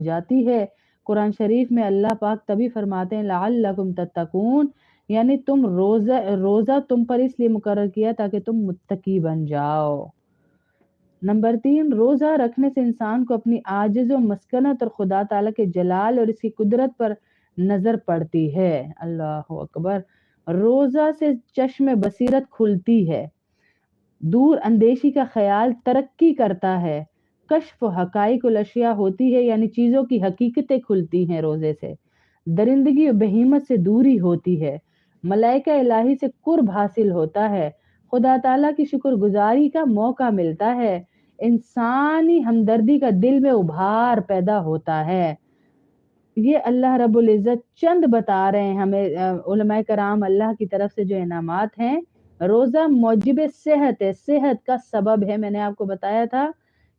जाती है। कुरान शरीफ में अल्लाह पाक तभी फरमाते हैं लअल्लकुम तत्तकून, यानी तुम रोज़ा तुम पर इसलिए मुकर्रर किया ताकि तुम मुत्तकी बन जाओ। नंबर 3, रोज़ा रखने से इंसान को अपनी आजिज़ व मस्कनत और खुदा ताला के जलाल और इसकी कुदरत पर नज़र पड़ती है। अल्लाहु अकबर। रोज़ा से चश्म बसीरत खुलती है, दूर अंदेशी का ख्याल तरक्की करता है, कश्फ हकाइकुल अशिया होती है, यानी चीज़ों की हकीकतें खुलती हैं रोज़े से, दरिंदगी और बहीमत से दूरी होती है, मलाइका इलाही से कुर्ब हासिल होता है, खुदा ताला की शुक्रगुजारी का मौका मिलता है, इंसानी हमदर्दी का दिल में उभार पैदा होता है। ये अल्लाह रब्बुल इज़्ज़त चंद बता रहे हैं हमें उलमाए कराम अल्लाह की तरफ से जो इनामात हैं। रोज़ा मौजिब सेहत है, सेहत का सबब है। मैंने आपको बताया था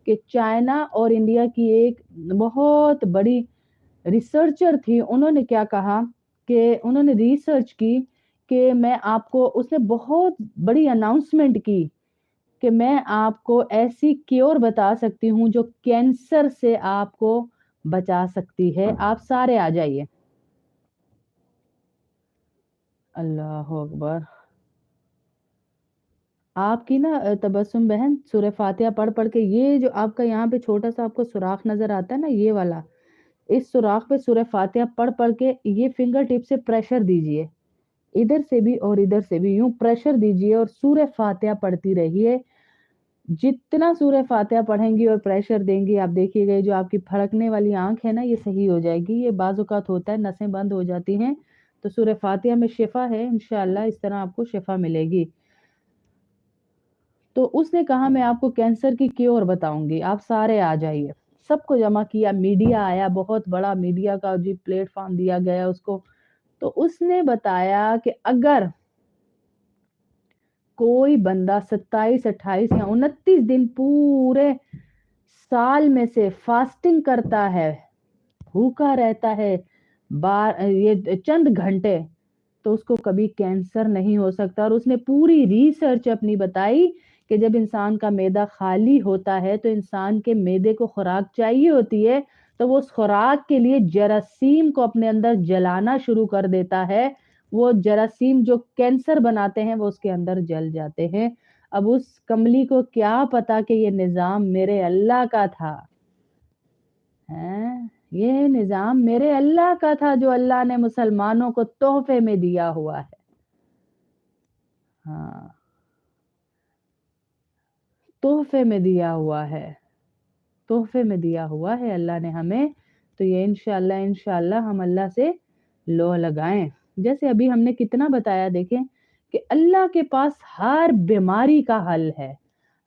कि चाइना और इंडिया की एक बहुत बड़ी रिसर्चर थी, उन्होंने क्या कहा कि उन्होंने रिसर्च की कि मैं आपको उसने बहुत बड़ी अनाउंसमेंट की कि मैं आपको ऐसी क्योर बता सकती हूँ जो कैंसर से आपको बचा सकती है। आप सारे आ जाइए। अल्लाहु अकबर। आपकी ना तबस्सुम बहन सूरह फातिहा पढ़ के ये जो आपका यहाँ पे छोटा-सा आपको सुराख नज़र आता है ना ये वाला, इस सुराख पे सूरह फातिहा पढ़ के ये फिंगर टिप से प्रेशर दीजिए। इधर से भी और इधर से भी यूँ प्रेशर दीजिए और सूरह फातिहा पढ़ती रहिए। जितना सूरह फातिहा पढ़ेंगी और प्रेशर देंगी, आप देखिएगा ये जो आपकी फड़कने वाली आँख है ना, ये सही हो जाएगी। ये बाज़-औक़ात होता है, नसें बंद हो जाती हैं, तो सूरह फातिहा में शिफ़ा है, इंशाअल्लाह इस तरह आपको शिफ़ा मिलेगी। तो उसने कहा मैं आपको कैंसर की क्योर बताऊँगी, आप सारे आ जाइए। सबको जमा किया, मीडिया आया, बहुत बड़ा मीडिया का जी प्लेटफ़ॉर्म दिया गया उसको। तो उसने बताया कि अगर कोई बंदा 27, 28 या 29 दिन पूरे साल में से फास्टिंग करता है, भूखा रहता है, ये चंद घंटे, तो उसको कभी कैंसर नहीं हो सकता। और उसने पूरी रिसर्च अपनी बताई कि जब इंसान का मैदा खाली होता है, तो इंसान के मैदे को खुराक चाहिए होती है, तो वो उस खुराक के लिए जरासीम को अपने अंदर जलाना शुरू कर देता है। वो जरासीम जो कैंसर बनाते हैं, वो उसके अंदर जल जाते हैं। अब उस कमली को क्या पता कि ये निज़ाम मेरे अल्लाह का था। हैं? ये निज़ाम मेरे अल्लाह का था जो अल्लाह ने मुसलमानों को तोहफ़े में दिया हुआ है। हाँ, तोहफ़े में दिया हुआ है। तोहफ़े में दिया हुआ है अल्लाह ने हमें, तो ये इंशाअल्लाह हम अल्लाह से लौ लगाएँ। जैसे अभी हमने कितना बताया देखें कि अल्लाह के पास हर बीमारी का हल है,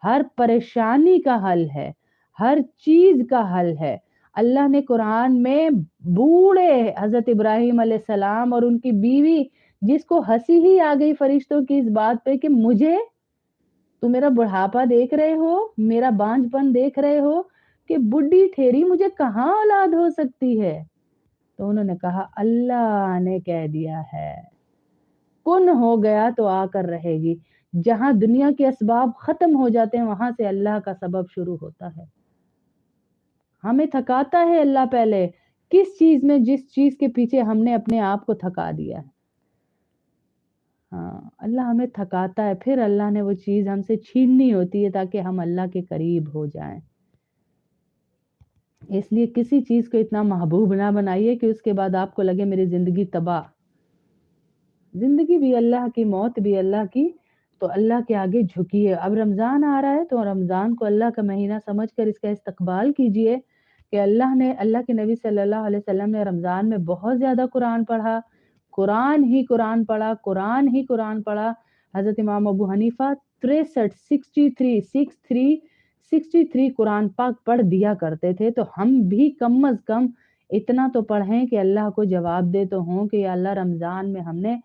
हर परेशानी का हल है, हर चीज़ का हल है। अल्लाह ने कुरान में बूढ़े हज़रत इब्राहीम अलैहिस्सलाम और उनकी बीवी जिसको हँसी ही आ गई फ़रिश्तों की इस बात पे कि मुझे तुम मेरा बुढ़ापा देख रहे हो, मेरा बांझपन देख रहे हो कि बुड्ढी ठेरी मुझे कहाँ औलाद हो सकती है? तो उन्होंने कहा अल्लाह ने कह दिया है, कुन हो गया तो आकर रहेगी। जहाँ दुनिया के असबाब खत्म हो जाते हैं, वहाँ से अल्लाह का सबब शुरू होता है। हमें थकाता है अल्लाह पहले, किस चीज़ में जिस चीज़ के पीछे हमने अपने आप को थका दिया है। हाँ, अल्लाह हमें थकाता है, फिर अल्लाह ने वो चीज़ हमसे छीननी होती है ताकि हम अल्लाह के करीब हो जाएँ। इसलिए किसी चीज़ को इतना महबूब ना बनाइए कि उसके बाद आपको लगे मेरी ज़िंदगी तबाह। ज़िंदगी भी अल्लाह की, मौत भी अल्लाह की, तो अल्लाह के आगे झुकिए। अब रमज़ान आ रहा है तो रमज़ान को अल्लाह का महीना समझकर इसका इस्तक़बाल कीजिए कि अल्लाह के नबी सल्लल्लाहु अलैहि वसल्लम ने रमज़ान में बहुत ज़्यादा कुरान पढ़ा, कुरान ही कुरान पढ़ा, कुरान ही कुरान पढ़ा। हज़रत इमाम अबू हनीफ़ा 63 कुरान पाक पढ़ दिया करते थे, तो हम भी कम अज़ कम इतना तो पढ़ें कि अल्लाह को जवाब दे तो हों कि या अल्लाह रमज़ान में हमने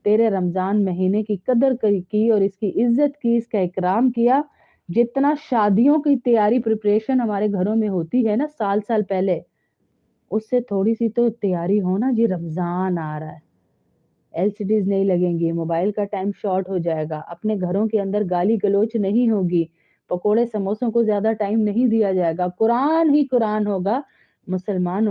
तेरे रमज़ान महीने की कदर की और इसकी इज़्ज़त की, इसका इकराम किया। जितना शादियों की तैयारी प्रिपरेशन हमारे घरों में होती है ना साल-साल पहले, उससे थोड़ी-सी तो तैयारी हो ना जी रमज़ान आ रहा है। एलसीडीज़ नहीं लगेंगी, मोबाइल का टाइम शॉर्ट हो जाएगा, अपने घरों के अंदर गाली-गलौच नहीं होगी, पकोड़े समोसों को ज़्यादा टाइम नहीं दिया जाएगा, कुरान ही कुरान होगा, مسلمان